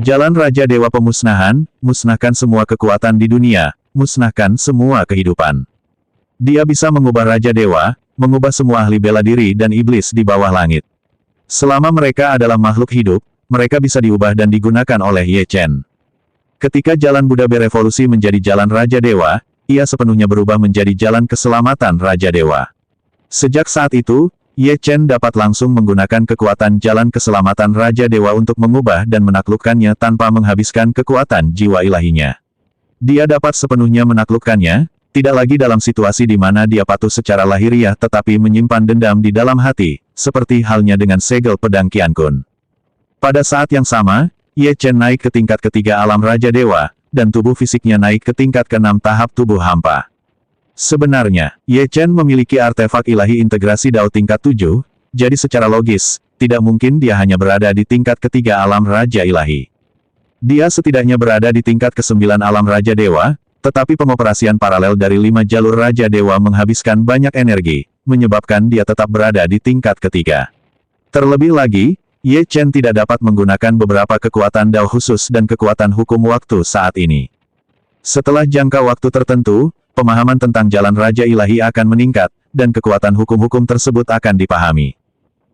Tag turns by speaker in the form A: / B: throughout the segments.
A: Jalan Raja Dewa Pemusnahan, musnahkan semua kekuatan di dunia, musnahkan semua kehidupan. Dia bisa mengubah Raja Dewa, mengubah semua ahli bela diri dan iblis di bawah langit. Selama mereka adalah makhluk hidup, mereka bisa diubah dan digunakan oleh Ye Chen. Ketika jalan Buddha berevolusi menjadi jalan Raja Dewa, ia sepenuhnya berubah menjadi jalan keselamatan Raja Dewa. Sejak saat itu, Ye Chen dapat langsung menggunakan kekuatan jalan keselamatan Raja Dewa untuk mengubah dan menaklukkannya tanpa menghabiskan kekuatan jiwa ilahinya. Dia dapat sepenuhnya menaklukkannya, tidak lagi dalam situasi di mana dia patuh secara lahiriah tetapi menyimpan dendam di dalam hati, seperti halnya dengan segel pedang Qian Kun. Pada saat yang sama, Ye Chen naik ke tingkat ketiga alam Raja Dewa, dan tubuh fisiknya naik ke tingkat ke-6 tahap tubuh hampa. Sebenarnya, Ye Chen memiliki artefak ilahi integrasi Dao tingkat 7, jadi secara logis, tidak mungkin dia hanya berada di tingkat ketiga alam Raja Ilahi. Dia setidaknya berada di tingkat ke-9 alam Raja Dewa, tetapi pengoperasian paralel dari 5 jalur Raja Dewa menghabiskan banyak energi, menyebabkan dia tetap berada di tingkat ketiga. Terlebih lagi, Ye Chen tidak dapat menggunakan beberapa kekuatan Dao khusus dan kekuatan hukum waktu saat ini. Setelah jangka waktu tertentu, pemahaman tentang jalan Raja Ilahi akan meningkat, dan kekuatan hukum-hukum tersebut akan dipahami.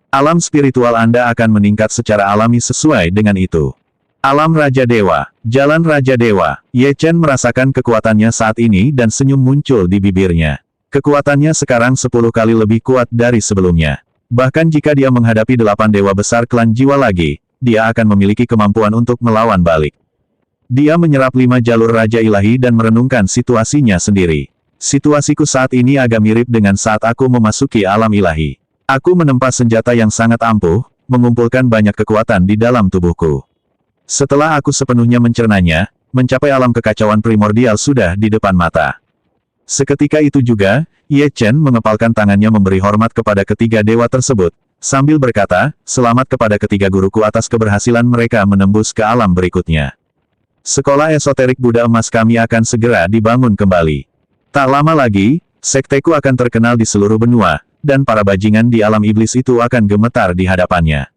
A: Alam spiritual Anda akan meningkat secara alami sesuai dengan itu. Alam Raja Dewa, jalan Raja Dewa. Ye Chen merasakan kekuatannya saat ini dan senyum muncul di bibirnya. Kekuatannya sekarang 10 kali lebih kuat dari sebelumnya. Bahkan jika dia menghadapi 8 dewa besar klan jiwa lagi, dia akan memiliki kemampuan untuk melawan balik. Dia menyerap 5 jalur Raja Ilahi dan merenungkan situasinya sendiri. Situasiku saat ini agak mirip dengan saat aku memasuki alam ilahi. Aku menempa senjata yang sangat ampuh, mengumpulkan banyak kekuatan di dalam tubuhku. Setelah aku sepenuhnya mencernanya, mencapai alam kekacauan primordial sudah di depan mata. Seketika itu juga, Ye Chen mengepalkan tangannya memberi hormat kepada ketiga dewa tersebut, sambil berkata, "Selamat kepada ketiga guruku atas keberhasilan mereka menembus ke alam berikutnya. Sekolah esoterik Buddha emas kami akan segera dibangun kembali. Tak lama lagi, sekteku akan terkenal di seluruh benua, dan para bajingan di alam iblis itu akan gemetar di hadapannya."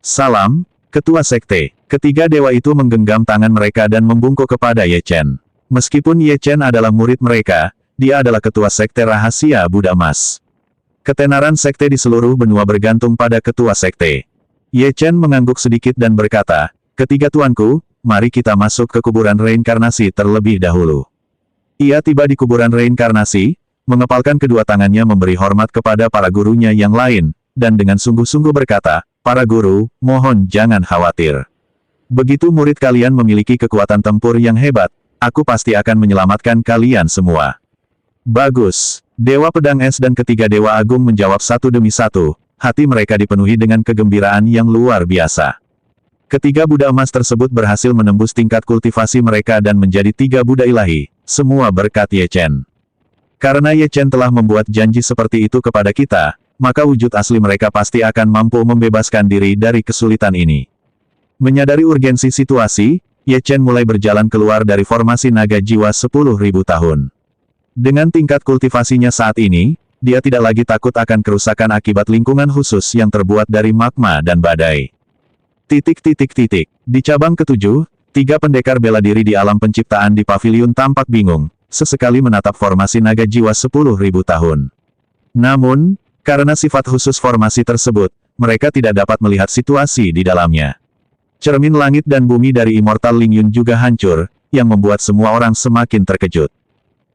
A: Salam, Ketua Sekte. Ketiga dewa itu menggenggam tangan mereka dan membungkuk kepada Ye Chen. Meskipun Ye Chen adalah murid mereka, dia adalah ketua sekte rahasia Buddha emas. Ketenaran sekte di seluruh benua bergantung pada ketua sekte. Ye Chen mengangguk sedikit dan berkata, "Ketiga tuanku, mari kita masuk ke kuburan reinkarnasi terlebih dahulu." Ia tiba di kuburan reinkarnasi, mengepalkan kedua tangannya memberi hormat kepada para gurunya yang lain, dan dengan sungguh-sungguh berkata, "Para guru, mohon jangan khawatir. Begitu murid kalian memiliki kekuatan tempur yang hebat, aku pasti akan menyelamatkan kalian semua." Bagus. Dewa Pedang Es dan ketiga Dewa Agung menjawab satu demi satu, hati mereka dipenuhi dengan kegembiraan yang luar biasa. Ketiga Buddha emas tersebut berhasil menembus tingkat kultivasi mereka dan menjadi 3 Buddha ilahi, semua berkat Ye Chen. Karena Ye Chen telah membuat janji seperti itu kepada kita, maka wujud asli mereka pasti akan mampu membebaskan diri dari kesulitan ini. Menyadari urgensi situasi, Ye Chen mulai berjalan keluar dari formasi naga jiwa 10.000 tahun. Dengan tingkat kultivasinya saat ini, dia tidak lagi takut akan kerusakan akibat lingkungan khusus yang terbuat dari magma dan badai. Di cabang ke-7, 3 pendekar bela diri di alam penciptaan di paviliun tampak bingung, sesekali menatap formasi naga jiwa 10.000 tahun. Namun, karena sifat khusus formasi tersebut, mereka tidak dapat melihat situasi di dalamnya. Cermin langit dan bumi dari Immortal Ling Yun juga hancur, yang membuat semua orang semakin terkejut.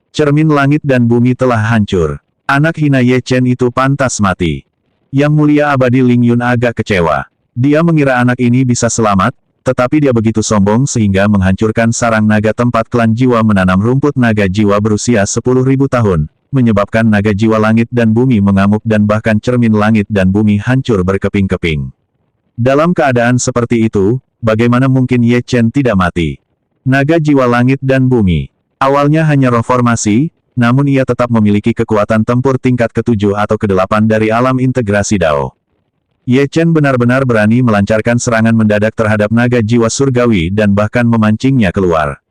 A: Cermin langit dan bumi telah hancur. Anak hina Ye Chen itu pantas mati. Yang mulia abadi Ling Yun agak kecewa. Dia mengira anak ini bisa selamat, tetapi dia begitu sombong sehingga menghancurkan sarang naga tempat klan jiwa menanam rumput naga jiwa berusia 10.000 tahun, menyebabkan naga jiwa langit dan bumi mengamuk dan bahkan cermin langit dan bumi hancur berkeping-keping. Dalam keadaan seperti itu, bagaimana mungkin Ye Chen tidak mati? Naga jiwa langit dan bumi. Awalnya hanya roh formasi, namun ia tetap memiliki kekuatan tempur tingkat ke-7 atau ke-8 dari alam integrasi Dao. Ye Chen benar-benar berani melancarkan serangan mendadak terhadap naga jiwa surgawi dan bahkan memancingnya keluar.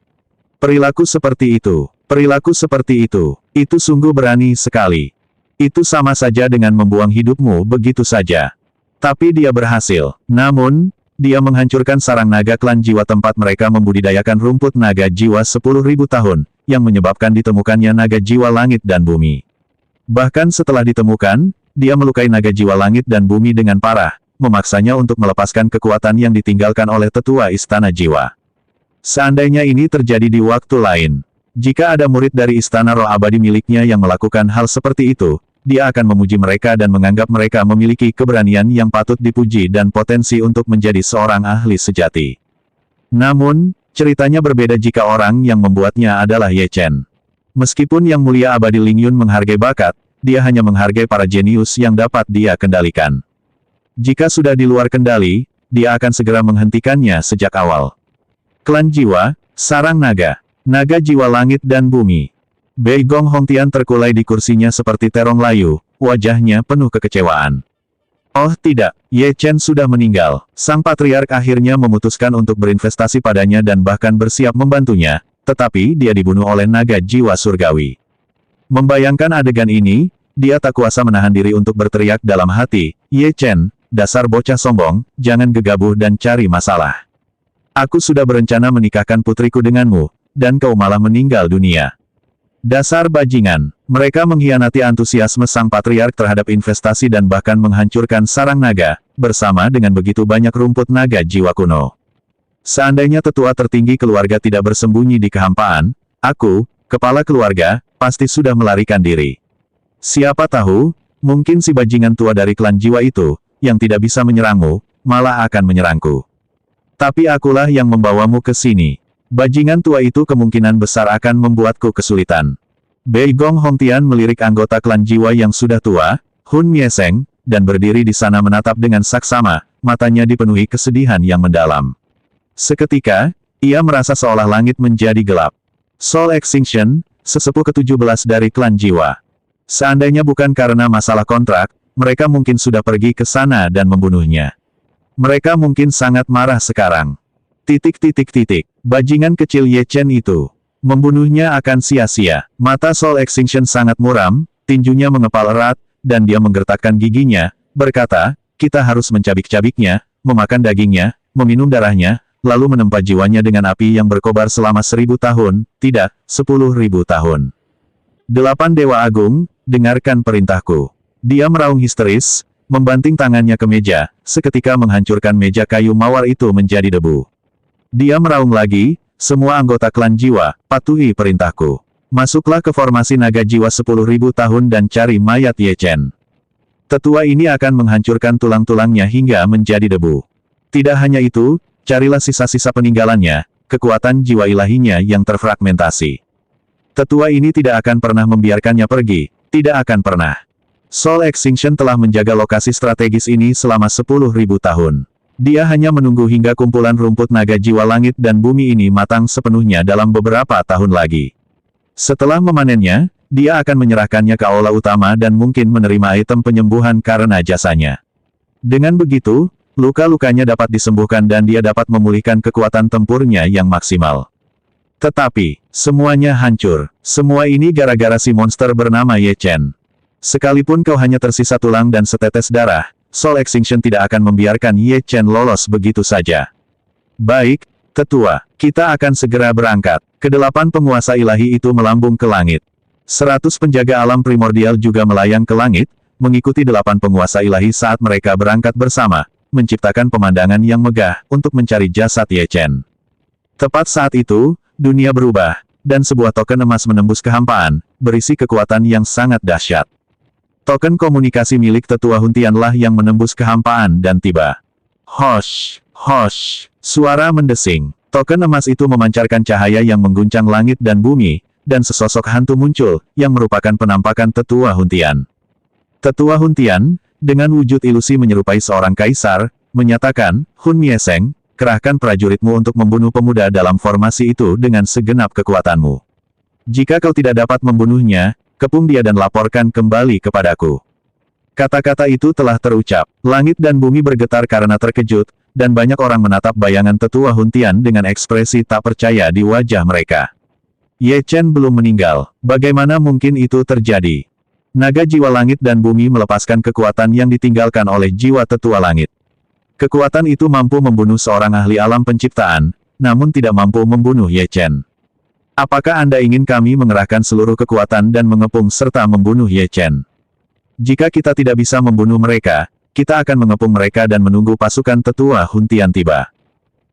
A: Perilaku seperti itu sungguh berani sekali. Itu sama saja dengan membuang hidupmu begitu saja. Tapi dia berhasil. Namun, dia menghancurkan sarang naga klan jiwa tempat mereka membudidayakan rumput naga jiwa 10.000 tahun, yang menyebabkan ditemukannya naga jiwa langit dan bumi. Bahkan setelah ditemukan, dia melukai naga jiwa langit dan bumi dengan parah, memaksanya untuk melepaskan kekuatan yang ditinggalkan oleh tetua istana jiwa. Seandainya ini terjadi di waktu lain, jika ada murid dari istana roh abadi miliknya yang melakukan hal seperti itu, dia akan memuji mereka dan menganggap mereka memiliki keberanian yang patut dipuji dan potensi untuk menjadi seorang ahli sejati. Namun, ceritanya berbeda jika orang yang membuatnya adalah Ye Chen. Meskipun Yang Mulia Abadi Ling Yun menghargai bakat, dia hanya menghargai para jenius yang dapat dia kendalikan. Jika sudah di luar kendali, dia akan segera menghentikannya sejak awal. Klan Jiwa, Sarang Naga, Naga Jiwa Langit dan Bumi. Bei Gong Hongtian terkulai di kursinya seperti terong layu, wajahnya penuh kekecewaan. Oh tidak, Ye Chen sudah meninggal. Sang Patriark akhirnya memutuskan untuk berinvestasi padanya dan bahkan bersiap membantunya, tetapi dia dibunuh oleh naga jiwa surgawi. Membayangkan adegan ini, dia tak kuasa menahan diri untuk berteriak dalam hati, Ye Chen, dasar bocah sombong, jangan gegabah dan cari masalah. Aku sudah berencana menikahkan putriku denganmu, dan kau malah meninggal dunia. Dasar bajingan, mereka mengkhianati antusiasme sang patriark terhadap investasi dan bahkan menghancurkan sarang naga, bersama dengan begitu banyak rumput naga jiwa kuno. Seandainya tetua tertinggi keluarga tidak bersembunyi di kehampaan, aku, kepala keluarga, pasti sudah melarikan diri. Siapa tahu, mungkin si bajingan tua dari klan jiwa itu, yang tidak bisa menyerangmu, malah akan menyerangku. Tapi akulah yang membawamu ke sini. Bajingan tua itu kemungkinan besar akan membuatku kesulitan. Bei Gong Hongtian melirik anggota klan jiwa yang sudah tua, Hun Mieseng, dan berdiri di sana menatap dengan saksama, matanya dipenuhi kesedihan yang mendalam. Seketika, ia merasa seolah langit menjadi gelap. Soul Extinction, sesepuh ke-17 dari klan jiwa. Seandainya bukan karena masalah kontrak, mereka mungkin sudah pergi ke sana dan membunuhnya. Mereka mungkin sangat marah sekarang. Bajingan kecil Ye Chen itu. Membunuhnya akan sia-sia. Mata Soul Extinction sangat muram, tinjunya mengepal erat, dan dia menggertakkan giginya, berkata, kita harus mencabik-cabiknya, memakan dagingnya, meminum darahnya, lalu menempa jiwanya dengan api yang berkobar selama 1000 tahun, tidak, 10.000 tahun. 8 Dewa Agung, dengarkan perintahku. Dia meraung histeris, membanting tangannya ke meja, seketika menghancurkan meja kayu mawar itu menjadi debu. Dia meraung lagi, semua anggota klan jiwa, patuhi perintahku. Masuklah ke formasi naga jiwa 10.000 tahun dan cari mayat Ye Chen. Tetua ini akan menghancurkan tulang-tulangnya hingga menjadi debu. Tidak hanya itu, carilah sisa-sisa peninggalannya, kekuatan jiwa ilahinya yang terfragmentasi. Tetua ini tidak akan pernah membiarkannya pergi, tidak akan pernah. Soul Extinction telah menjaga lokasi strategis ini selama 10.000 tahun. Dia hanya menunggu hingga kumpulan rumput naga jiwa langit dan bumi ini matang sepenuhnya dalam beberapa tahun lagi. Setelah memanennya, dia akan menyerahkannya ke aula utama dan mungkin menerima item penyembuhan karena jasanya. Dengan begitu, luka-lukanya dapat disembuhkan dan dia dapat memulihkan kekuatan tempurnya yang maksimal. Tetapi, semuanya hancur. Semua ini gara-gara si monster bernama Ye Chen. Sekalipun kau hanya tersisa tulang dan setetes darah, Soul Extinction tidak akan membiarkan Ye Chen lolos begitu saja. Baik, Tetua, kita akan segera berangkat. Kedelapan penguasa ilahi itu melambung ke langit. 100 penjaga alam primordial juga melayang ke langit, mengikuti 8 penguasa ilahi saat mereka berangkat bersama, menciptakan pemandangan yang megah untuk mencari jasad Ye Chen. Tepat saat itu, dunia berubah, dan sebuah token emas menembus kehampaan, berisi kekuatan yang sangat dahsyat. Token komunikasi milik Tetua Huntianlah yang menembus kehampaan dan tiba. Hosh, hosh, suara mendesing. Token emas itu memancarkan cahaya yang mengguncang langit dan bumi, dan sesosok hantu muncul, yang merupakan penampakan Tetua Huntian. Tetua Huntian, dengan wujud ilusi menyerupai seorang kaisar, menyatakan, Hun Mieseng, kerahkan prajuritmu untuk membunuh pemuda dalam formasi itu dengan segenap kekuatanmu. Jika kau tidak dapat membunuhnya, kepung dia dan laporkan kembali kepadaku. Kata-kata itu telah terucap. Langit dan bumi bergetar karena terkejut, dan banyak orang menatap bayangan Tetua Huntian dengan ekspresi tak percaya di wajah mereka. Ye Chen belum meninggal. Bagaimana mungkin itu terjadi? Naga jiwa langit dan bumi melepaskan kekuatan yang ditinggalkan oleh jiwa Tetua Langit. Kekuatan itu mampu membunuh seorang ahli alam penciptaan, namun tidak mampu membunuh Ye Chen. Apakah Anda ingin kami mengerahkan seluruh kekuatan dan mengepung serta membunuh Ye Chen? Jika kita tidak bisa membunuh mereka, kita akan mengepung mereka dan menunggu pasukan tetua Huntian tiba.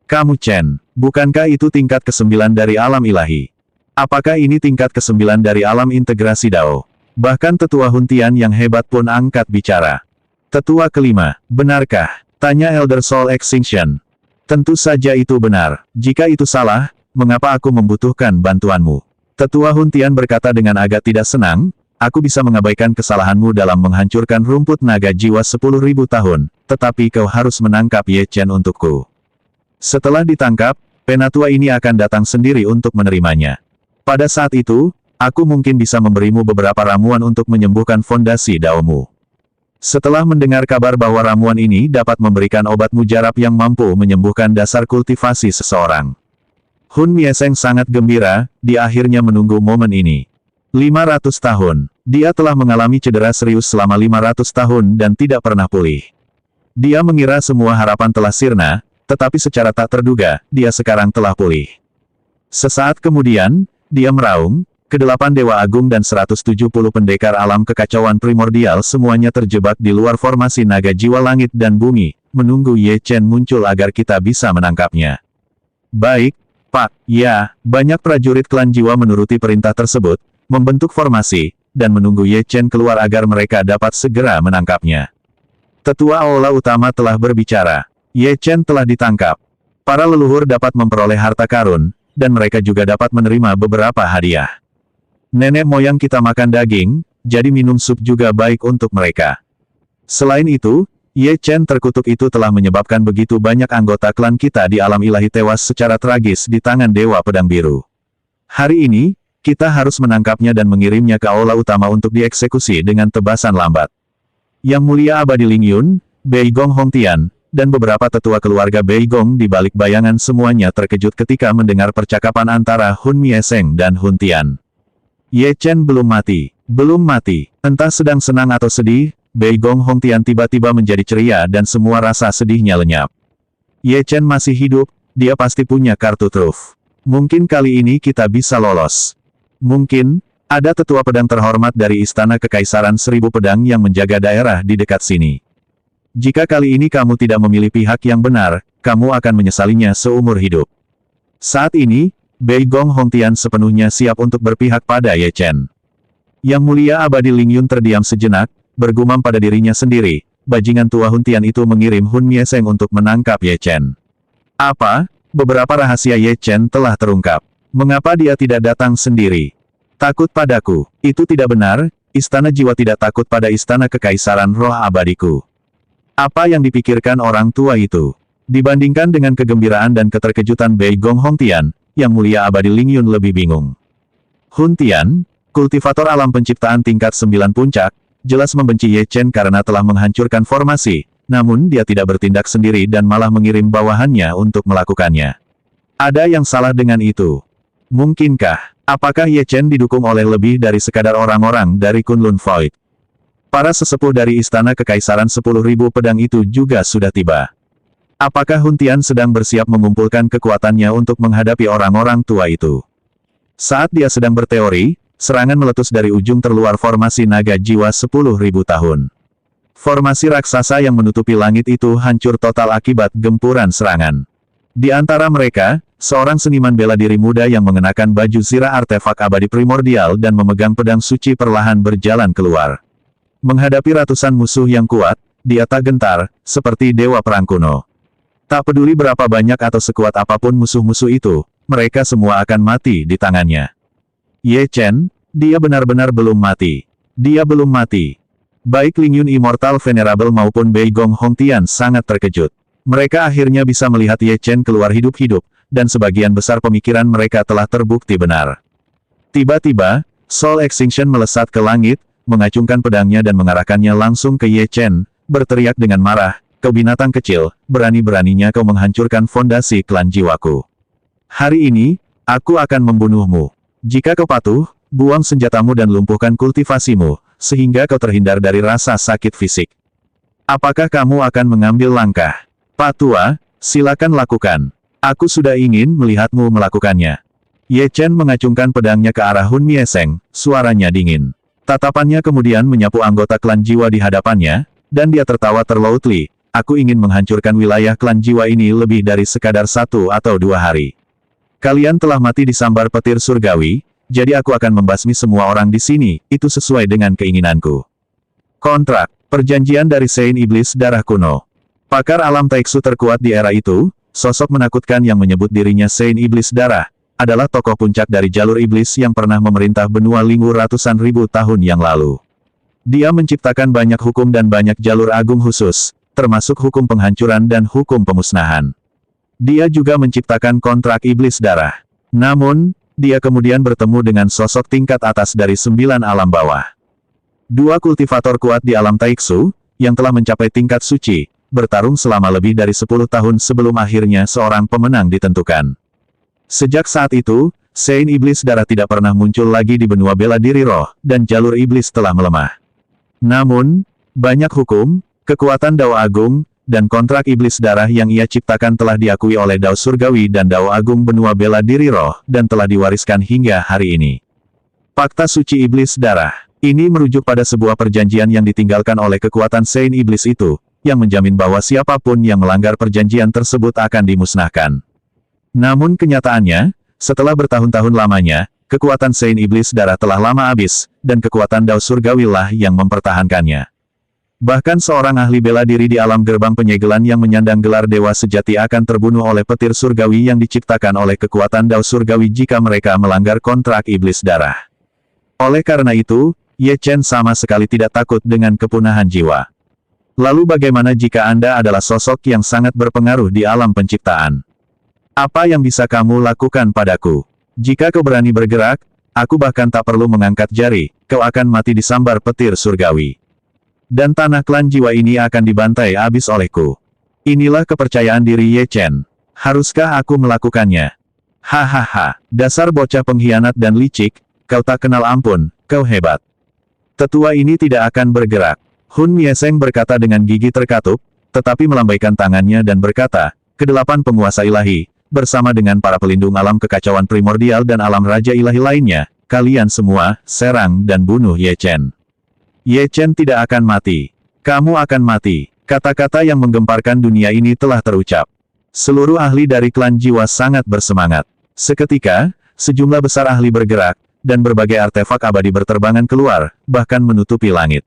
A: Kamu Chen, bukankah itu tingkat ke-9 dari alam ilahi? Apakah ini tingkat ke-9 dari alam integrasi Dao? Bahkan tetua Huntian yang hebat pun angkat bicara. Tetua kelima, benarkah? Tanya Elder Soul Extinction. Tentu saja itu benar. Jika itu salah, mengapa aku membutuhkan bantuanmu? Tetua Huntian berkata dengan agak tidak senang, aku bisa mengabaikan kesalahanmu dalam menghancurkan rumput naga jiwa 10.000 tahun, tetapi kau harus menangkap Ye Chen untukku. Setelah ditangkap, penatua ini akan datang sendiri untuk menerimanya. Pada saat itu, aku mungkin bisa memberimu beberapa ramuan untuk menyembuhkan fondasi daomu. Setelah mendengar kabar bahwa ramuan ini dapat memberikan obat mujarab yang mampu menyembuhkan dasar kultivasi seseorang, Hun Mieseng sangat gembira, dia akhirnya menunggu momen ini. 500 tahun. Dia telah mengalami cedera serius selama 500 tahun dan tidak pernah pulih. Dia mengira semua harapan telah sirna, tetapi secara tak terduga, dia sekarang telah pulih. Sesaat kemudian, dia meraung, ke-8 Dewa Agung dan 170 pendekar alam kekacauan primordial semuanya terjebak di luar formasi naga jiwa langit dan bumi, menunggu Ye Chen muncul agar kita bisa menangkapnya. Baik, Pak, ya, banyak prajurit klan jiwa menuruti perintah tersebut, membentuk formasi, dan menunggu Ye Chen keluar agar mereka dapat segera menangkapnya. Tetua Aula Utama telah berbicara. Ye Chen telah ditangkap. Para leluhur dapat memperoleh harta karun, dan mereka juga dapat menerima beberapa hadiah. Nenek moyang kita makan daging, jadi minum sup juga baik untuk mereka. Selain itu, Ye Chen terkutuk itu telah menyebabkan begitu banyak anggota klan kita di alam ilahi tewas secara tragis di tangan Dewa Pedang Biru. Hari ini, kita harus menangkapnya dan mengirimnya ke aula utama untuk dieksekusi dengan tebasan lambat. Yang Mulia Abadi Ling Yun, Beigong Hongtian, dan beberapa tetua keluarga Beigong di balik bayangan semuanya terkejut ketika mendengar percakapan antara Hun Mieseng dan Hun Tian. Ye Chen belum mati. Belum mati. Entah sedang senang atau sedih, Beigong Hongtian tiba-tiba menjadi ceria dan semua rasa sedihnya lenyap. Ye Chen masih hidup, dia pasti punya kartu truf. Mungkin kali ini kita bisa lolos. Mungkin, ada tetua pedang terhormat dari Istana Kekaisaran 1000 Pedang yang menjaga daerah di dekat sini. Jika kali ini kamu tidak memilih pihak yang benar, kamu akan menyesalinya seumur hidup. Saat ini, Beigong Hongtian sepenuhnya siap untuk berpihak pada Ye Chen. Yang Mulia Abadi Ling Yun terdiam sejenak, bergumam pada dirinya sendiri, bajingan tua Huntian itu mengirim Hun Mieseng untuk menangkap Ye Chen. Apa? Beberapa rahasia Ye Chen telah terungkap. Mengapa dia tidak datang sendiri? Takut padaku. Itu tidak benar, Istana Jiwa tidak takut pada Istana Kekaisaran Roh Abadiku. Apa yang dipikirkan orang tua itu? Dibandingkan dengan kegembiraan dan keterkejutan Beigong Hongtian, Yang Mulia Abadi Ling Yun lebih bingung. Hun Tian, kultivator alam penciptaan tingkat 9 puncak, jelas membenci Ye Chen karena telah menghancurkan formasi, namun dia tidak bertindak sendiri dan malah mengirim bawahannya untuk melakukannya. Ada yang salah dengan itu. Mungkinkah? Apakah Ye Chen didukung oleh lebih dari sekadar orang-orang dari Kunlun Void? Para sesepuh dari Istana Kekaisaran 10.000 Pedang itu juga sudah tiba. Apakah Hun Tian sedang bersiap mengumpulkan kekuatannya untuk menghadapi orang-orang tua itu? Saat dia sedang berteori, serangan meletus dari ujung terluar formasi naga jiwa 10.000 tahun. Formasi raksasa yang menutupi langit itu hancur total akibat gempuran serangan. Di antara mereka, seorang seniman bela diri muda yang mengenakan baju zirah artefak abadi primordial dan memegang pedang suci perlahan berjalan keluar. Menghadapi ratusan musuh yang kuat, dia tak gentar, seperti dewa perang kuno. Tak peduli berapa banyak atau sekuat apapun musuh-musuh itu, mereka semua akan mati di tangannya. Ye Chen, dia benar-benar belum mati. Dia belum mati. Baik Ling Yun Immortal Venerable maupun Beigong Hongtian sangat terkejut. Mereka akhirnya bisa melihat Ye Chen keluar hidup-hidup, dan sebagian besar pemikiran mereka telah terbukti benar. Tiba-tiba, Soul Extinction melesat ke langit, mengacungkan pedangnya dan mengarahkannya langsung ke Ye Chen, berteriak dengan marah, "Kau binatang kecil, berani-beraninya kau menghancurkan fondasi klan jiwaku. Hari ini, aku akan membunuhmu. Jika kau patuh, buang senjatamu dan lumpuhkan kultivasimu, sehingga kau terhindar dari rasa sakit fisik. Apakah kamu akan mengambil langkah?" Pak Tua, silakan lakukan. Aku sudah ingin melihatmu melakukannya. Ye Chen mengacungkan pedangnya ke arah Hun Mieseng, suaranya dingin. Tatapannya kemudian menyapu anggota klan jiwa di hadapannya, dan dia tertawa terlautli. Aku ingin menghancurkan wilayah klan jiwa ini lebih dari sekadar 1 atau 2 hari. Kalian telah mati disambar petir surgawi, jadi aku akan membasmi semua orang di sini, itu sesuai dengan keinginanku. Kontrak, perjanjian dari Sein Iblis Darah Kuno. Pakar alam Taiksu terkuat di era itu, sosok menakutkan yang menyebut dirinya Sein Iblis Darah, adalah tokoh puncak dari jalur iblis yang pernah memerintah benua Linggu ratusan ribu tahun yang lalu. Dia menciptakan banyak hukum dan banyak jalur agung khusus, termasuk hukum penghancuran dan hukum pemusnahan. Dia juga menciptakan kontrak iblis darah. Namun, dia kemudian bertemu dengan sosok tingkat atas dari 9 alam bawah. 2 kultivator kuat di alam Taiksu, yang telah mencapai tingkat suci, bertarung selama lebih dari 10 tahun sebelum akhirnya seorang pemenang ditentukan. Sejak saat itu, Sein Iblis Darah tidak pernah muncul lagi di benua bela diri roh, dan jalur iblis telah melemah. Namun, banyak hukum, kekuatan Dao Agung, dan kontrak iblis darah yang ia ciptakan telah diakui oleh Dao Surgawi dan Dao Agung benua bela diri roh, dan telah diwariskan hingga hari ini. Fakta Suci Iblis Darah. Ini merujuk pada sebuah perjanjian yang ditinggalkan oleh kekuatan Sein Iblis itu, yang menjamin bahwa siapapun yang melanggar perjanjian tersebut akan dimusnahkan. Namun kenyataannya, setelah bertahun-tahun lamanya, kekuatan Sein Iblis Darah telah lama habis, dan kekuatan Dao Surgawi lah yang mempertahankannya. Bahkan seorang ahli bela diri di alam gerbang penyegelan yang menyandang gelar dewa sejati akan terbunuh oleh petir surgawi yang diciptakan oleh kekuatan Dao Surgawi jika mereka melanggar kontrak iblis darah. Oleh karena itu, Ye Chen sama sekali tidak takut dengan kepunahan jiwa. Lalu bagaimana jika Anda adalah sosok yang sangat berpengaruh di alam penciptaan? Apa yang bisa kamu lakukan padaku? Jika kau berani bergerak, aku bahkan tak perlu mengangkat jari, kau akan mati disambar petir surgawi. Dan tanah klan jiwa ini akan dibantai habis olehku. Inilah kepercayaan diri Ye Chen. Haruskah aku melakukannya? Hahaha, dasar bocah pengkhianat dan licik, kau tak kenal ampun, kau hebat. Tetua ini tidak akan bergerak. Hun Mieseng berkata dengan gigi terkatup, tetapi melambaikan tangannya dan berkata, "Kedelapan penguasa ilahi, bersama dengan para pelindung alam kekacauan primordial dan alam raja ilahi lainnya, kalian semua, serang dan bunuh Ye Chen." Ye Chen tidak akan mati. Kamu akan mati. Kata-kata yang menggemparkan dunia ini telah terucap. Seluruh ahli dari klan jiwa sangat bersemangat. Seketika, sejumlah besar ahli bergerak, dan berbagai artefak abadi berterbangan keluar, bahkan menutupi langit.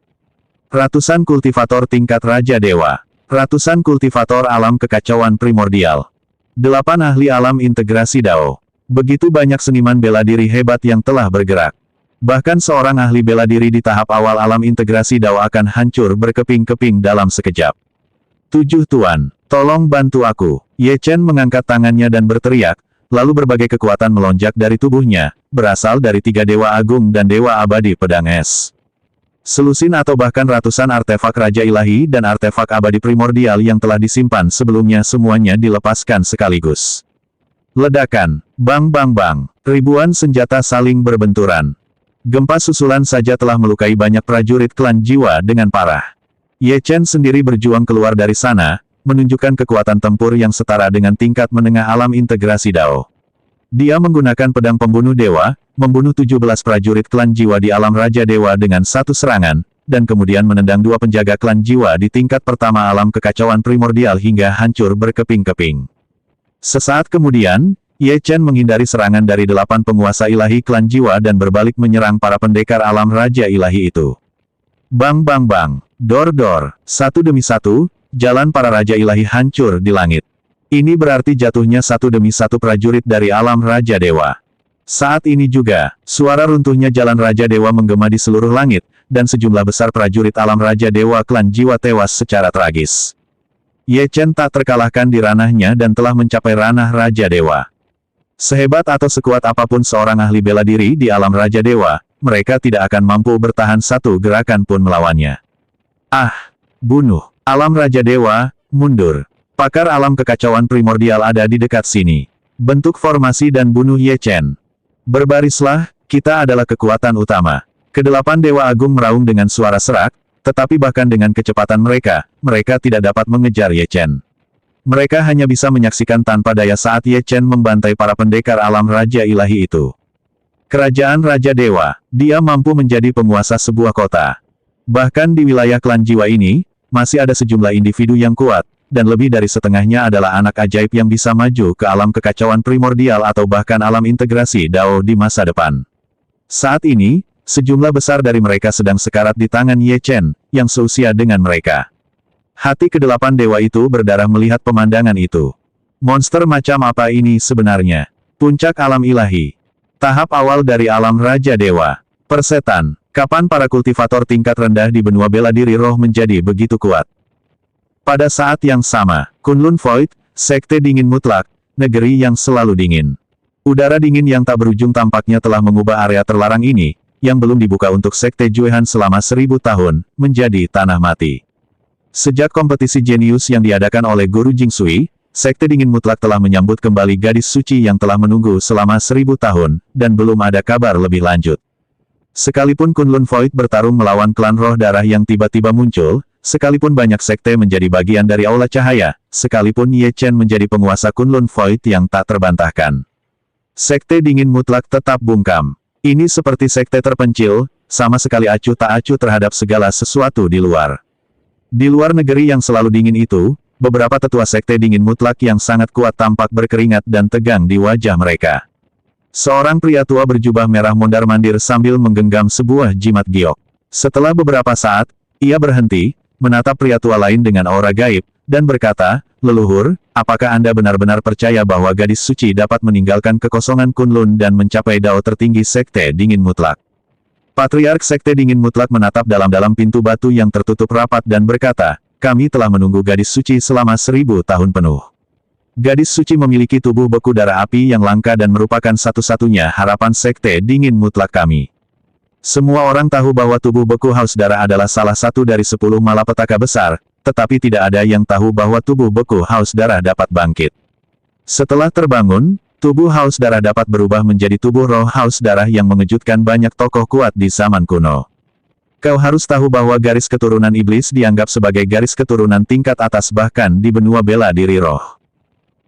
A: Ratusan kultivator tingkat Raja Dewa. Ratusan kultivator alam kekacauan primordial. 8 ahli alam integrasi Dao. Begitu banyak seniman bela diri hebat yang telah bergerak. Bahkan seorang ahli bela diri di tahap awal alam integrasi Dao akan hancur berkeping-keping dalam sekejap. 7 Tuan, tolong bantu aku. Ye Chen mengangkat tangannya dan berteriak, lalu berbagai kekuatan melonjak dari tubuhnya, berasal dari 3 dewa agung dan dewa abadi pedang es. Selusin atau bahkan ratusan artefak raja ilahi dan artefak abadi primordial yang telah disimpan sebelumnya semuanya dilepaskan sekaligus. Ledakan, bang bang bang, ribuan senjata saling berbenturan. Gempa susulan saja telah melukai banyak prajurit klan jiwa dengan parah. Ye Chen sendiri berjuang keluar dari sana, menunjukkan kekuatan tempur yang setara dengan tingkat menengah alam integrasi Dao. Dia menggunakan pedang pembunuh dewa, membunuh 17 prajurit klan jiwa di alam Raja Dewa dengan satu serangan, dan kemudian menendang 2 penjaga klan jiwa di tingkat pertama alam kekacauan primordial hingga hancur berkeping-keping. Sesaat kemudian, Ye Chen menghindari serangan dari 8 penguasa ilahi klan jiwa dan berbalik menyerang para pendekar alam raja ilahi itu. Bang bang bang, dor dor, satu demi satu, jalan para raja ilahi hancur di langit. Ini berarti jatuhnya satu demi satu prajurit dari alam Raja Dewa. Saat ini juga, suara runtuhnya jalan Raja Dewa menggema di seluruh langit, dan sejumlah besar prajurit alam Raja Dewa klan jiwa tewas secara tragis. Ye Chen tak terkalahkan di ranahnya dan telah mencapai ranah Raja Dewa. Sehebat atau sekuat apapun seorang ahli bela diri di alam Raja Dewa, mereka tidak akan mampu bertahan satu gerakan pun melawannya. Ah! Bunuh! Alam Raja Dewa, mundur! Pakar alam kekacauan primordial ada di dekat sini. Bentuk formasi dan bunuh Ye Chen. Berbarislah, kita adalah kekuatan utama. Kedelapan Dewa Agung meraung dengan suara serak, tetapi bahkan dengan kecepatan mereka, mereka tidak dapat mengejar Ye Chen. Mereka hanya bisa menyaksikan tanpa daya saat Ye Chen membantai para pendekar alam Raja Ilahi itu. Kerajaan Raja Dewa, dia mampu menjadi penguasa sebuah kota. Bahkan di wilayah klan jiwa ini, masih ada sejumlah individu yang kuat, dan lebih dari setengahnya adalah anak ajaib yang bisa maju ke alam kekacauan primordial atau bahkan alam integrasi Dao di masa depan. Saat ini, sejumlah besar dari mereka sedang sekarat di tangan Ye Chen, yang seusia dengan mereka. Hati kedelapan dewa itu berdarah melihat pemandangan itu. Monster macam apa ini sebenarnya? Puncak alam ilahi. Tahap awal dari alam Raja Dewa. Persetan. Kapan para kultivator tingkat rendah di benua bela diri roh menjadi begitu kuat? Pada saat yang sama, Kunlun Void, sekte dingin mutlak, negeri yang selalu dingin. Udara dingin yang tak berujung tampaknya telah mengubah area terlarang ini, yang belum dibuka untuk sekte Juehan selama 1000 tahun, menjadi tanah mati. Sejak kompetisi jenius yang diadakan oleh Guru Jingsui, sekte dingin mutlak telah menyambut kembali gadis suci yang telah menunggu selama 1000 tahun, dan belum ada kabar lebih lanjut. Sekalipun Kunlun Void bertarung melawan klan roh darah yang tiba-tiba muncul, sekalipun banyak sekte menjadi bagian dari Aula Cahaya, sekalipun Ye Chen menjadi penguasa Kunlun Void yang tak terbantahkan. Sekte dingin mutlak tetap bungkam. Ini seperti sekte terpencil, sama sekali acuh tak acuh terhadap segala sesuatu di luar. Di luar negeri yang selalu dingin itu, beberapa tetua sekte dingin mutlak yang sangat kuat tampak berkeringat dan tegang di wajah mereka. Seorang pria tua berjubah merah mondar-mandir sambil menggenggam sebuah jimat giok. Setelah beberapa saat, ia berhenti, menatap pria tua lain dengan aura gaib, dan berkata, "Leluhur, apakah Anda benar-benar percaya bahwa gadis suci dapat meninggalkan kekosongan Kunlun dan mencapai dao tertinggi sekte dingin mutlak?" Patriark sekte dingin mutlak menatap dalam-dalam pintu batu yang tertutup rapat dan berkata, "Kami telah menunggu gadis suci selama 1000 tahun penuh. Gadis suci memiliki tubuh beku darah api yang langka dan merupakan satu-satunya harapan sekte dingin mutlak kami. Semua orang tahu bahwa tubuh beku haus darah adalah salah satu dari 10 malapetaka besar, tetapi tidak ada yang tahu bahwa tubuh beku haus darah dapat bangkit. Setelah terbangun, tubuh haus darah dapat berubah menjadi tubuh roh haus darah yang mengejutkan banyak tokoh kuat di zaman kuno. Kau harus tahu bahwa garis keturunan iblis dianggap sebagai garis keturunan tingkat atas bahkan di benua bela diri roh."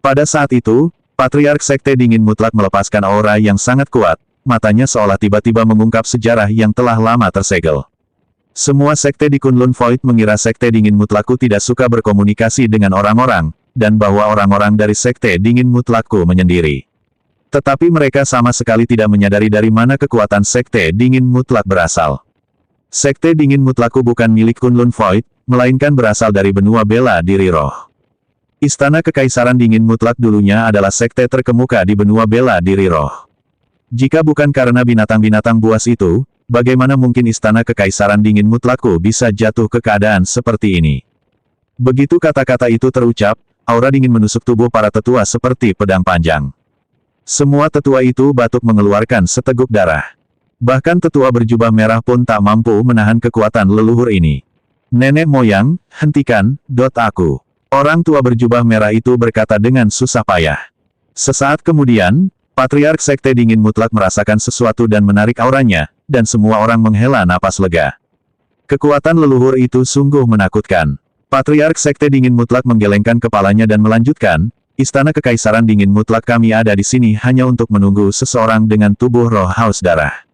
A: Pada saat itu, Patriark Sekte Dingin Mutlak melepaskan aura yang sangat kuat, matanya seolah tiba-tiba mengungkap sejarah yang telah lama tersegel. Semua sekte di Kunlun Void mengira Sekte Dingin Mutlakku tidak suka berkomunikasi dengan orang-orang, dan bahwa orang-orang dari Sekte Dingin Mutlakku menyendiri. Tetapi mereka sama sekali tidak menyadari dari mana kekuatan Sekte Dingin Mutlak berasal. Sekte Dingin Mutlakku bukan milik Kunlun Void, melainkan berasal dari benua bela diri roh. Istana Kekaisaran Dingin Mutlak dulunya adalah sekte terkemuka di benua bela diri roh. Jika bukan karena binatang-binatang buas itu, bagaimana mungkin Istana Kekaisaran Dingin Mutlakku bisa jatuh ke keadaan seperti ini? Begitu kata-kata itu terucap, aura dingin menusuk tubuh para tetua seperti pedang panjang. Semua tetua itu batuk mengeluarkan seteguk darah. Bahkan tetua berjubah merah pun tak mampu menahan kekuatan leluhur ini. "Nenek moyang, hentikan, aku." Orang tua berjubah merah itu berkata dengan susah payah. Sesaat kemudian, Patriark Sekte Dingin Mutlak merasakan sesuatu dan menarik auranya, dan semua orang menghela napas lega. Kekuatan leluhur itu sungguh menakutkan. Patriark Sekte Dingin Mutlak menggelengkan kepalanya dan melanjutkan, "Istana Kekaisaran Dingin Mutlak kami ada di sini hanya untuk menunggu seseorang dengan tubuh roh haus darah.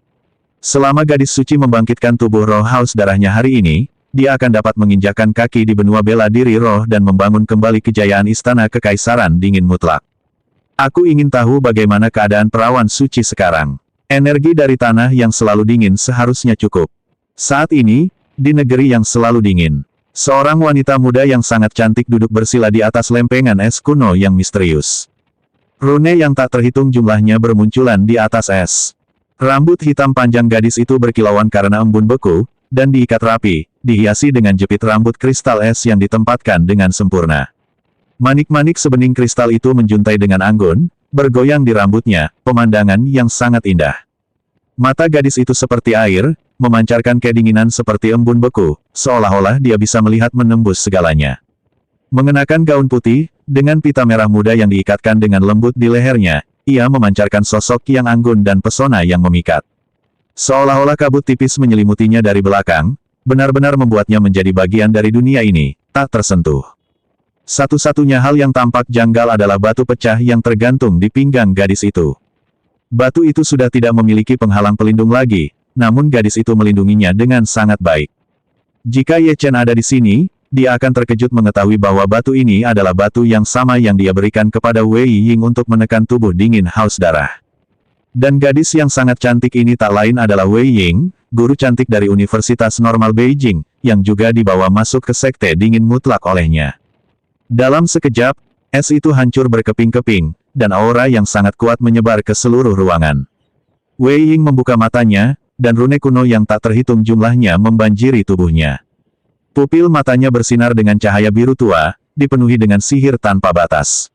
A: Selama gadis suci membangkitkan tubuh roh haus darahnya hari ini, dia akan dapat menginjakkan kaki di benua bela diri roh dan membangun kembali kejayaan Istana Kekaisaran Dingin Mutlak. Aku ingin tahu bagaimana keadaan perawan suci sekarang. Energi dari tanah yang selalu dingin seharusnya cukup. Saat ini, di negeri yang selalu dingin, seorang wanita muda yang sangat cantik duduk bersila di atas lempengan es kuno yang misterius. Rune yang tak terhitung jumlahnya bermunculan di atas es. Rambut hitam panjang gadis itu berkilauan karena embun beku, dan diikat rapi, dihiasi dengan jepit rambut kristal es yang ditempatkan dengan sempurna. Manik-manik sebening kristal itu menjuntai dengan anggun, bergoyang di rambutnya, pemandangan yang sangat indah. Mata gadis itu seperti air, memancarkan kedinginan seperti embun beku, seolah-olah dia bisa melihat menembus segalanya. Mengenakan gaun putih, dengan pita merah muda yang diikatkan dengan lembut di lehernya, ia memancarkan sosok yang anggun dan pesona yang memikat. Seolah-olah kabut tipis menyelimutinya dari belakang, benar-benar membuatnya menjadi bagian dari dunia ini, tak tersentuh. Satu-satunya hal yang tampak janggal adalah batu pecah yang tergantung di pinggang gadis itu. Batu itu sudah tidak memiliki penghalang pelindung lagi, namun gadis itu melindunginya dengan sangat baik. Jika Ye Chen ada di sini, dia akan terkejut mengetahui bahwa batu ini adalah batu yang sama yang dia berikan kepada Wei Ying untuk menekan tubuh dingin haus darah. Dan gadis yang sangat cantik ini tak lain adalah Wei Ying, guru cantik dari Universitas Normal Beijing, yang juga dibawa masuk ke sekte dingin mutlak olehnya. Dalam sekejap, es itu hancur berkeping-keping, dan aura yang sangat kuat menyebar ke seluruh ruangan. Wei Ying membuka matanya, dan rune kuno yang tak terhitung jumlahnya membanjiri tubuhnya. Pupil matanya bersinar dengan cahaya biru tua, dipenuhi dengan sihir tanpa batas.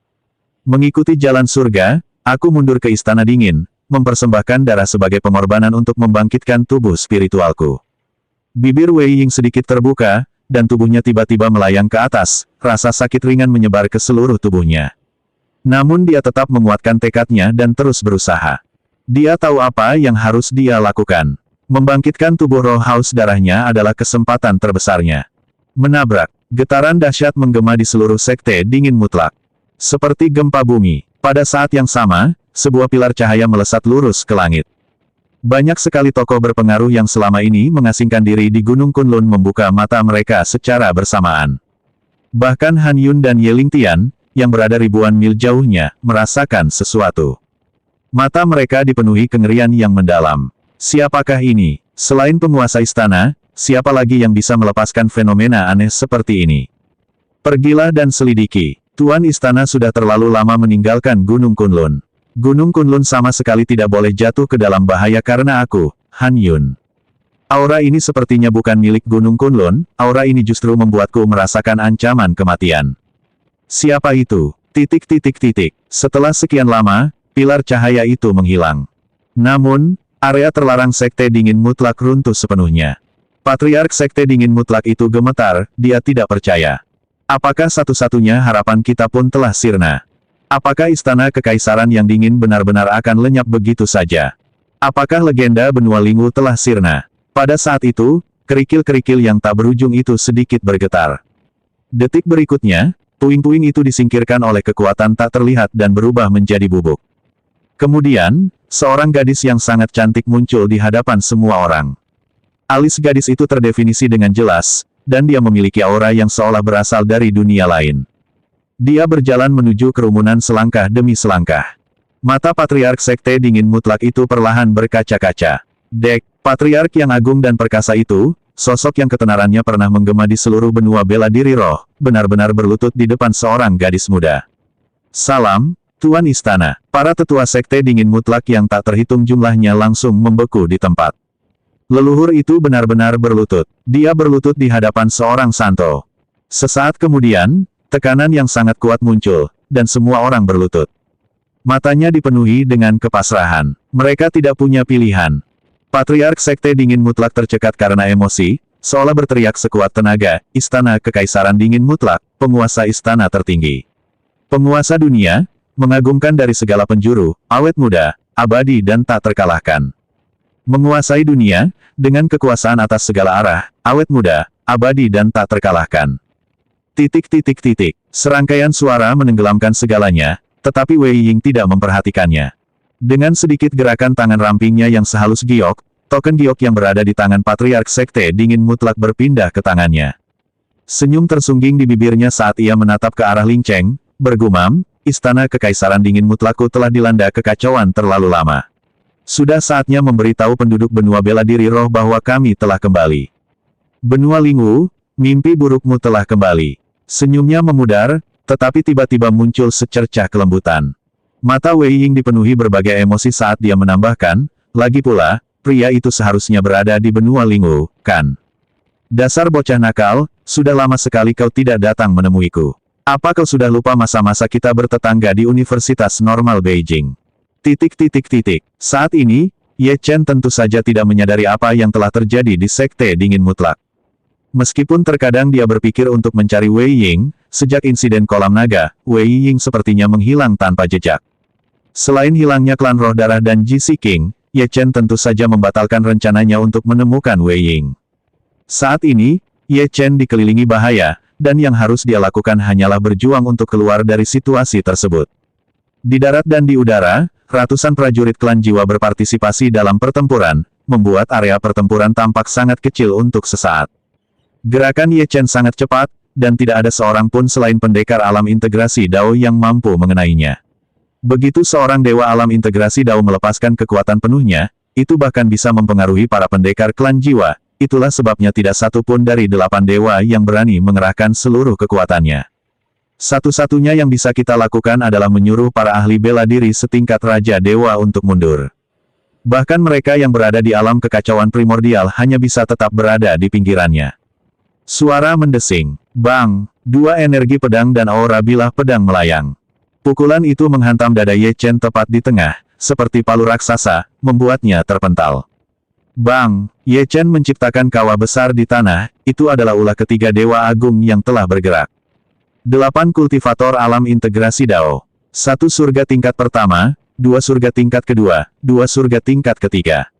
A: Mengikuti jalan surga, aku mundur ke istana dingin, mempersembahkan darah sebagai pengorbanan untuk membangkitkan tubuh spiritualku. Bibir Wei Ying sedikit terbuka, dan tubuhnya tiba-tiba melayang ke atas, rasa sakit ringan menyebar ke seluruh tubuhnya. Namun dia tetap menguatkan tekadnya dan terus berusaha. Dia tahu apa yang harus dia lakukan. Membangkitkan tubuh roh haus darahnya adalah kesempatan terbesarnya. Menabrak, getaran dahsyat menggema di seluruh sekte dingin mutlak. Seperti gempa bumi, pada saat yang sama, sebuah pilar cahaya melesat lurus ke langit. Banyak sekali tokoh berpengaruh yang selama ini mengasingkan diri di Gunung Kunlun membuka mata mereka secara bersamaan. Bahkan Han Yun dan Ye Lingtian, yang berada ribuan mil jauhnya, merasakan sesuatu. Mata mereka dipenuhi kengerian yang mendalam. Siapakah ini? Selain penguasa istana, siapa lagi yang bisa melepaskan fenomena aneh seperti ini? Pergilah dan selidiki. Tuan istana sudah terlalu lama meninggalkan Gunung Kunlun. Gunung Kunlun sama sekali tidak boleh jatuh ke dalam bahaya karena aku, Han Yun. Aura ini sepertinya bukan milik Gunung Kunlun, aura ini justru membuatku merasakan ancaman kematian. Siapa itu? Setelah sekian lama, pilar cahaya itu menghilang. Namun, area terlarang sekte dingin mutlak runtuh sepenuhnya. Patriark sekte dingin mutlak itu gemetar, dia tidak percaya. Apakah satu-satunya harapan kita pun telah sirna? Apakah istana kekaisaran yang dingin benar-benar akan lenyap begitu saja? Apakah legenda benua Lingwu telah sirna? Pada saat itu, kerikil-kerikil yang tak berujung itu sedikit bergetar. Detik berikutnya, puing-puing itu disingkirkan oleh kekuatan tak terlihat dan berubah menjadi bubuk. Kemudian, seorang gadis yang sangat cantik muncul di hadapan semua orang. Alis gadis itu terdefinisi dengan jelas, dan dia memiliki aura yang seolah berasal dari dunia lain. Dia berjalan menuju kerumunan selangkah demi selangkah. Mata Patriark Sekte Dingin Mutlak itu perlahan berkaca-kaca. Dek, Patriark yang agung dan perkasa itu, sosok yang ketenarannya pernah menggema di seluruh benua bela diri roh, benar-benar berlutut di depan seorang gadis muda. Salam, Tuan Istana. Para tetua Sekte Dingin Mutlak yang tak terhitung jumlahnya langsung membeku di tempat. Leluhur itu benar-benar berlutut. Dia berlutut di hadapan seorang santo. Sesaat kemudian, tekanan yang sangat kuat muncul, dan semua orang berlutut. Matanya dipenuhi dengan kepasrahan. Mereka tidak punya pilihan. Patriark Sekte Dingin Mutlak tercekat karena emosi, seolah berteriak sekuat tenaga, Istana Kekaisaran Dingin Mutlak, penguasa istana tertinggi. Penguasa dunia, mengagumkan dari segala penjuru, awet muda, abadi dan tak terkalahkan. Menguasai dunia, dengan kekuasaan atas segala arah, awet muda, abadi dan tak terkalahkan. Serangkaian suara menenggelamkan segalanya, tetapi Wei Ying tidak memperhatikannya. Dengan sedikit gerakan tangan rampingnya yang sehalus giok, token giok yang berada di tangan Patriark Sekte Dingin Mutlak berpindah ke tangannya. Senyum tersungging di bibirnya saat ia menatap ke arah Ling Cheng, bergumam, Istana Kekaisaran Dingin Mutlakku telah dilanda kekacauan terlalu lama. Sudah saatnya memberitahu penduduk benua bela diri roh bahwa kami telah kembali. Benua Lingwu, mimpi burukmu telah kembali. Senyumnya memudar, tetapi tiba-tiba muncul secercah kelembutan. Mata Wei Ying dipenuhi berbagai emosi saat dia menambahkan, lagi pula, pria itu seharusnya berada di benua Lingwu, kan? Dasar bocah nakal, sudah lama sekali kau tidak datang menemuiku. Apa kau sudah lupa masa-masa kita bertetangga di Universitas Normal Beijing? Saat ini, Ye Chen tentu saja tidak menyadari apa yang telah terjadi di Sekte Dingin Mutlak. Meskipun terkadang dia berpikir untuk mencari Wei Ying, sejak insiden kolam naga, Wei Ying sepertinya menghilang tanpa jejak. Selain hilangnya klan roh darah dan Ji Si King, Ye Chen tentu saja membatalkan rencananya untuk menemukan Wei Ying. Saat ini, Ye Chen dikelilingi bahaya, dan yang harus dia lakukan hanyalah berjuang untuk keluar dari situasi tersebut. Di darat dan di udara, ratusan prajurit klan jiwa berpartisipasi dalam pertempuran, membuat area pertempuran tampak sangat kecil untuk sesaat. Gerakan Ye Chen sangat cepat, dan tidak ada seorang pun selain pendekar alam integrasi Dao yang mampu mengenainya. Begitu seorang dewa alam integrasi Dao melepaskan kekuatan penuhnya, itu bahkan bisa mempengaruhi para pendekar klan jiwa. Itulah sebabnya tidak satu pun dari 8 dewa yang berani mengerahkan seluruh kekuatannya. Satu-satunya yang bisa kita lakukan adalah menyuruh para ahli bela diri setingkat Raja Dewa untuk mundur. Bahkan mereka yang berada di alam kekacauan primordial hanya bisa tetap berada di pinggirannya. Suara mendesing. Bang! Dua energi pedang dan aura bilah pedang melayang. Pukulan itu menghantam dada Ye Chen tepat di tengah, seperti palu raksasa, membuatnya terpental. Bang! Ye Chen menciptakan kawah besar di tanah, itu adalah ulah ketiga Dewa Agung yang telah bergerak. 8 kultivator alam integrasi Dao. 1 surga tingkat pertama, 2 surga tingkat kedua, 2 surga tingkat ketiga.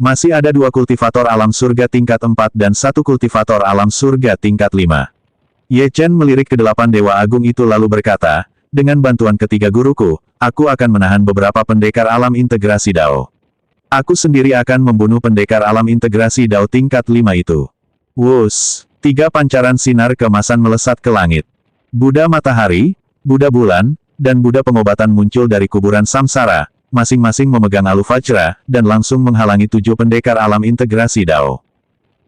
A: Masih ada 2 kultivator alam surga tingkat 4 dan 1 kultivator alam surga tingkat 5. Ye Chen melirik ke 8 Dewa Agung itu lalu berkata, dengan bantuan ketiga guruku, aku akan menahan beberapa pendekar alam integrasi Dao. Aku sendiri akan membunuh pendekar alam integrasi Dao tingkat 5 itu. Wus! 3 pancaran sinar keemasan melesat ke langit. Buddha Matahari, Buddha Bulan, dan Buddha Pengobatan muncul dari kuburan samsara, masing-masing memegang alu vajra, dan langsung menghalangi 7 pendekar alam integrasi Dao.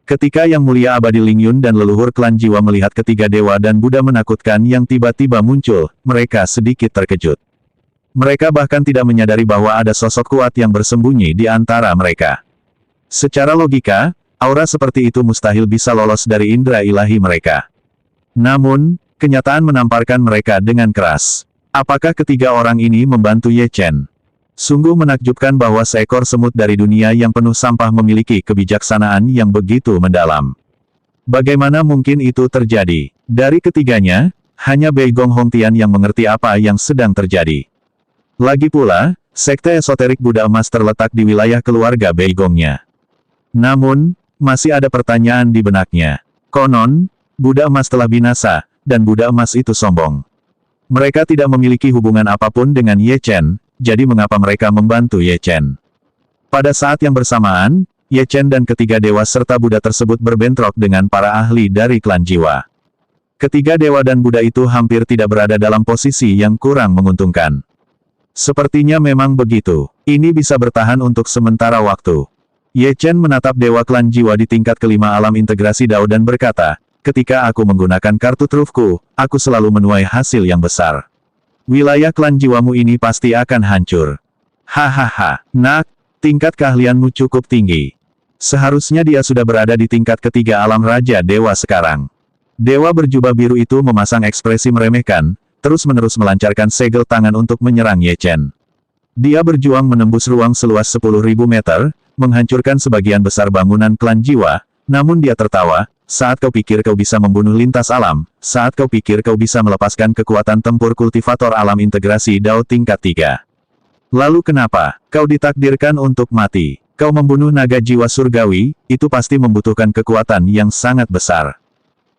A: Ketika Yang Mulia Abadi Ling Yun dan leluhur klan jiwa melihat ketiga dewa dan Buddha menakutkan yang tiba-tiba muncul, mereka sedikit terkejut. Mereka bahkan tidak menyadari bahwa ada sosok kuat yang bersembunyi di antara mereka. Secara logika, aura seperti itu mustahil bisa lolos dari indera ilahi mereka. Namun, kenyataan menamparkan mereka dengan keras. Apakah ketiga orang ini membantu Ye Chen? Sungguh menakjubkan bahwa seekor semut dari dunia yang penuh sampah memiliki kebijaksanaan yang begitu mendalam. Bagaimana mungkin itu terjadi? Dari ketiganya, hanya Bei Gong Hongtian yang mengerti apa yang sedang terjadi. Lagi pula, sekte esoterik Buddha Emas terletak di wilayah keluarga Bei Gongnya. Namun, masih ada pertanyaan di benaknya. Konon, Buddha Emas telah binasa, dan Buddha Emas itu sombong. Mereka tidak memiliki hubungan apapun dengan Ye Chen, jadi mengapa mereka membantu Ye Chen? Pada saat yang bersamaan, Ye Chen dan ketiga dewa serta Buddha tersebut berbentrok dengan para ahli dari klan jiwa. Ketiga dewa dan Buddha itu hampir tidak berada dalam posisi yang kurang menguntungkan. Sepertinya memang begitu. Ini bisa bertahan untuk sementara waktu. Ye Chen menatap dewa klan jiwa di tingkat kelima alam integrasi Dao dan berkata, ketika aku menggunakan kartu trufku, aku selalu menuai hasil yang besar. Wilayah klan jiwamu ini pasti akan hancur. Hahaha, nak, tingkat keahlianmu cukup tinggi. Seharusnya dia sudah berada di tingkat ketiga alam Raja Dewa sekarang. Dewa berjubah biru itu memasang ekspresi meremehkan, terus-menerus melancarkan segel tangan untuk menyerang Ye Chen. Dia berjuang menembus ruang seluas 10.000 meter, menghancurkan sebagian besar bangunan klan jiwa, namun dia tertawa. Saat kau pikir kau bisa membunuh lintas alam, saat kau pikir kau bisa melepaskan kekuatan tempur kultivator alam integrasi Dao tingkat 3. Lalu kenapa kau ditakdirkan untuk mati? Kau membunuh naga jiwa surgawi, itu pasti membutuhkan kekuatan yang sangat besar.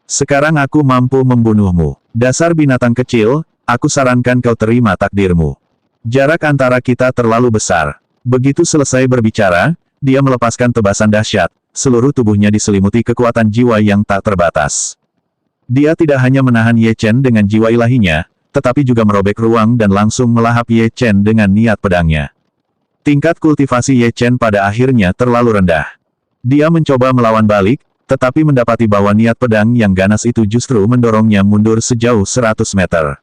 A: Sekarang aku mampu membunuhmu. Dasar binatang kecil, aku sarankan kau terima takdirmu. Jarak antara kita terlalu besar. Begitu selesai berbicara, dia melepaskan tebasan dahsyat. Seluruh tubuhnya diselimuti kekuatan jiwa yang tak terbatas. Dia tidak hanya menahan Ye Chen dengan jiwa ilahinya, tetapi juga merobek ruang dan langsung melahap Ye Chen dengan niat pedangnya. Tingkat kultivasi Ye Chen pada akhirnya terlalu rendah. Dia mencoba melawan balik, tetapi mendapati bahwa niat pedang yang ganas itu justru mendorongnya mundur sejauh 100 meter.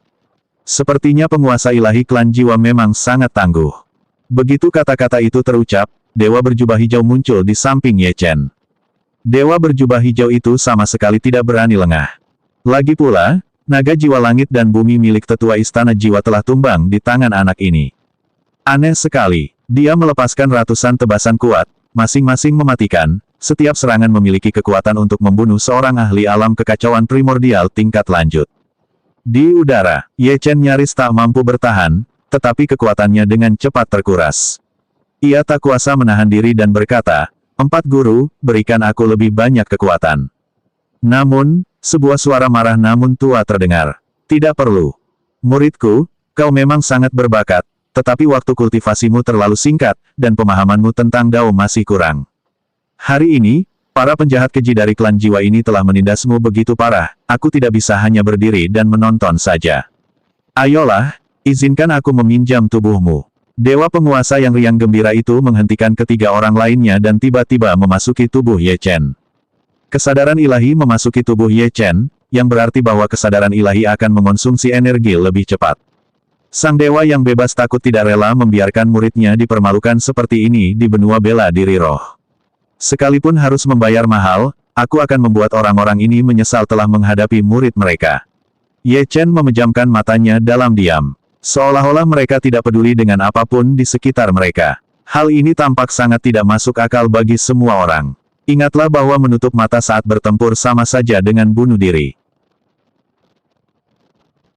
A: Sepertinya penguasa ilahi klan jiwa memang sangat tangguh. Begitu kata-kata itu terucap, Dewa berjubah hijau muncul di samping Ye Chen. Dewa berjubah hijau itu sama sekali tidak berani lengah. Lagi pula, naga jiwa langit dan bumi milik tetua istana jiwa telah tumbang di tangan anak ini. Aneh sekali, dia melepaskan ratusan tebasan kuat, masing-masing mematikan, setiap serangan memiliki kekuatan untuk membunuh seorang ahli alam kekacauan primordial tingkat lanjut. Di udara, Ye Chen nyaris tak mampu bertahan, tetapi kekuatannya dengan cepat terkuras. Ia tak kuasa menahan diri dan berkata, 4 guru, berikan aku lebih banyak kekuatan. Namun, sebuah suara marah namun tua terdengar. Tidak perlu. Muridku, kau memang sangat berbakat, tetapi waktu kultivasimu terlalu singkat, dan pemahamanmu tentang Dao masih kurang. Hari ini, para penjahat keji dari klan jiwa ini telah menindasmu begitu parah, aku tidak bisa hanya berdiri dan menonton saja. Ayolah, izinkan aku meminjam tubuhmu. Dewa penguasa yang riang gembira itu menghentikan ketiga orang lainnya dan tiba-tiba memasuki tubuh Ye Chen. Kesadaran ilahi memasuki tubuh Ye Chen, yang berarti bahwa kesadaran ilahi akan mengonsumsi energi lebih cepat. Sang dewa yang bebas takut tidak rela membiarkan muridnya dipermalukan seperti ini di benua bela diri roh. Sekalipun harus membayar mahal, aku akan membuat orang-orang ini menyesal telah menghadapi murid mereka. Ye Chen memejamkan matanya dalam diam. Seolah-olah mereka tidak peduli dengan apapun di sekitar mereka. Hal ini tampak sangat tidak masuk akal bagi semua orang. Ingatlah bahwa menutup mata saat bertempur sama saja dengan bunuh diri.